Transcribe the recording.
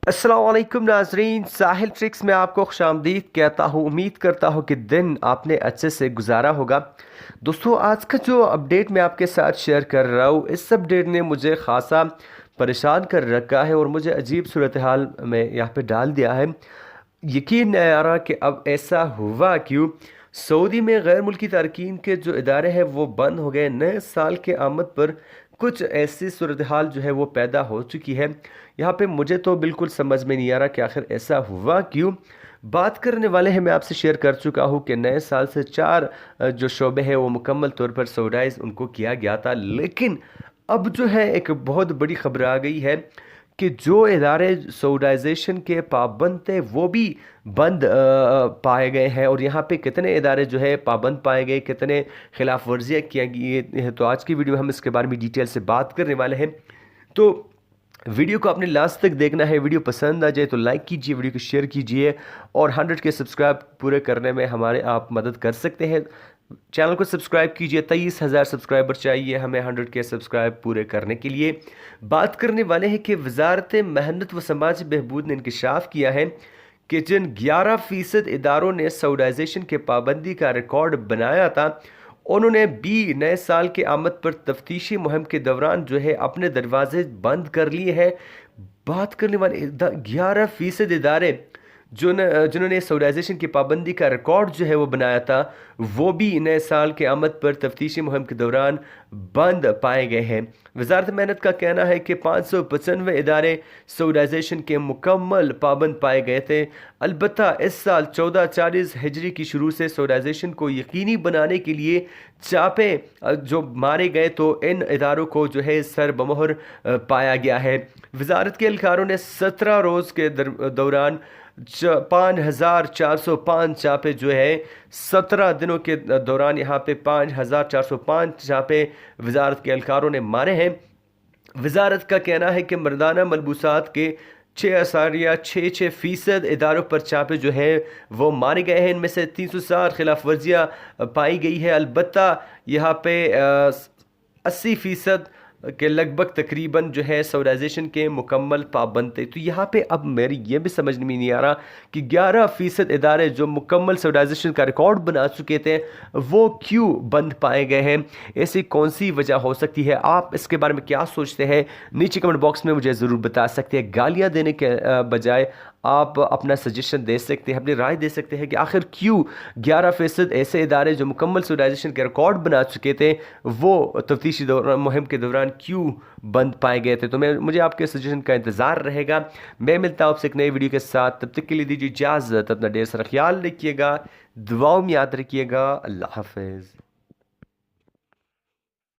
अस्सलाम वालेकुम नाजरीन, साहिल ट्रिक्स में आपको खुशामदीद कहता हूँ। उम्मीद करता हूँ कि दिन आपने अच्छे से गुजारा होगा। दोस्तों, आज का जो अपडेट मैं आपके साथ शेयर कर रहा हूँ, इस अपडेट ने मुझे ख़ासा परेशान कर रखा है और मुझे अजीब सूरत हाल में यहाँ पे डाल दिया है। यकीन नहीं आ रहा कि अब ऐसा हुआ क्यों। सऊदी में गैर मुल्की तारकीन के जो इदारे हैं वो बंद हो गए। नए साल के आमद पर कुछ ऐसी सूरत हाल जो है वो पैदा हो चुकी है। यहाँ पे मुझे तो बिल्कुल समझ में नहीं आ रहा कि आखिर ऐसा हुआ क्यों। बात करने वाले हैं, मैं आपसे शेयर कर चुका हूँ कि नए साल से 4 जो शोबे हैं वो मुकम्मल तौर पर सऊदाइज उनको किया गया था। लेकिन अब जो है एक बहुत बड़ी खबर आ गई है कि जो इदारे सऊदाइजेशन के पाबंद थे वो भी बंद पाए गए हैं। और यहाँ पे कितने इदारे जो है पाबंद पाए गए, कितने खिलाफ वर्जियाँ किया गई है, तो आज की वीडियो में हम इसके बारे में डिटेल से बात करने वाले हैं। तो वीडियो को आपने लास्ट तक देखना है। वीडियो पसंद आ जाए तो लाइक कीजिए, वीडियो को शेयर कीजिए और 100 के सब्सक्राइब पूरे करने में हमारे आप मदद कर सकते हैं। चैनल को सब्सक्राइब कीजिए। 23,000 सब्सक्राइबर चाहिए हमें 100 के सब्सक्राइब पूरे करने के लिए। बात करने वाले हैं कि वजारत मेहनत व समाज बहबूद ने इंकशाफ किया है कि जिन 11% इदारों ने सऊदाइजेशन के पाबंदी का रिकॉर्ड बनाया था, उन्होंने भी नए साल के आमद पर तफ्तीशी मुहिम के दौरान जो है अपने दरवाजे बंद कर लिए हैं। बात करने वाले 11% इदारे जिन्होंने सऊदाइजेशन की पाबंदी का रिकॉर्ड जो है वो बनाया था, वो भी नए साल के आमद पर तफ्तीशी मुहिम के दौरान बंद पाए गए हैं। वजारत मेहनत का कहना है कि 595 इदारे सऊदाइजेशन के मुकम्मल पाबंद पाए गए थे। अलबत्ता इस साल 1440 हिजरी की शुरू से सऊदाइजेशन को यकीनी बनाने के लिए चापे जो मारे गए, तो इन इदारों को जो है सर बमोहर पाया गया है। वजारत के एहलकारों ने 17 रोज़ के दौरान 5,405 चापे जो है 17 दिनों के दौरान यहाँ पे 5,405 चापे वजारत के एहलकारों ने मारे हैं। वजारत का कहना है कि मर्दाना मलबूसात के 6.66% इदारों पर चापे जो है वो मारे गए हैं। इनमें से 360 खिलाफ वर्जियाँ पाई गई है। अलबत्ता यहाँ पे 80% के लगभग तकरीबन जो है सऊदाइजेशन के मुकम्मल पाबंद थे। तो यहाँ पे अब मेरी ये भी समझ में नहीं आ रहा कि 11% इदारे जो मुकम्मल सऊदाइजेशन का रिकॉर्ड बना चुके थे वो क्यों बंद पाए गए हैं। ऐसी कौन सी वजह हो सकती है? आप इसके बारे में क्या सोचते हैं? नीचे कमेंट बॉक्स में मुझे ज़रूर बता सकते हैं। गालियाँ देने के बजाय आप अपना सजेशन दे सकते हैं, अपनी राय दे सकते हैं कि आखिर क्यों 11% ऐसे इदारे जो मुकम्मल सऊदाइजेशन के रिकॉर्ड बना चुके थे वो तफ्तीशी मुहिम के दौरान क्यों बंद पाए गए थे। तो मुझे आपके सजेशन का इंतज़ार रहेगा। मैं मिलता हूँ आपसे एक नई वीडियो के साथ। तब तक के लिए दीजिए इजाज़त। अपना ढेर सारा ख्याल रखिएगा, दुआओं में याद रखिएगा। अल्लाह हाफ़िज़।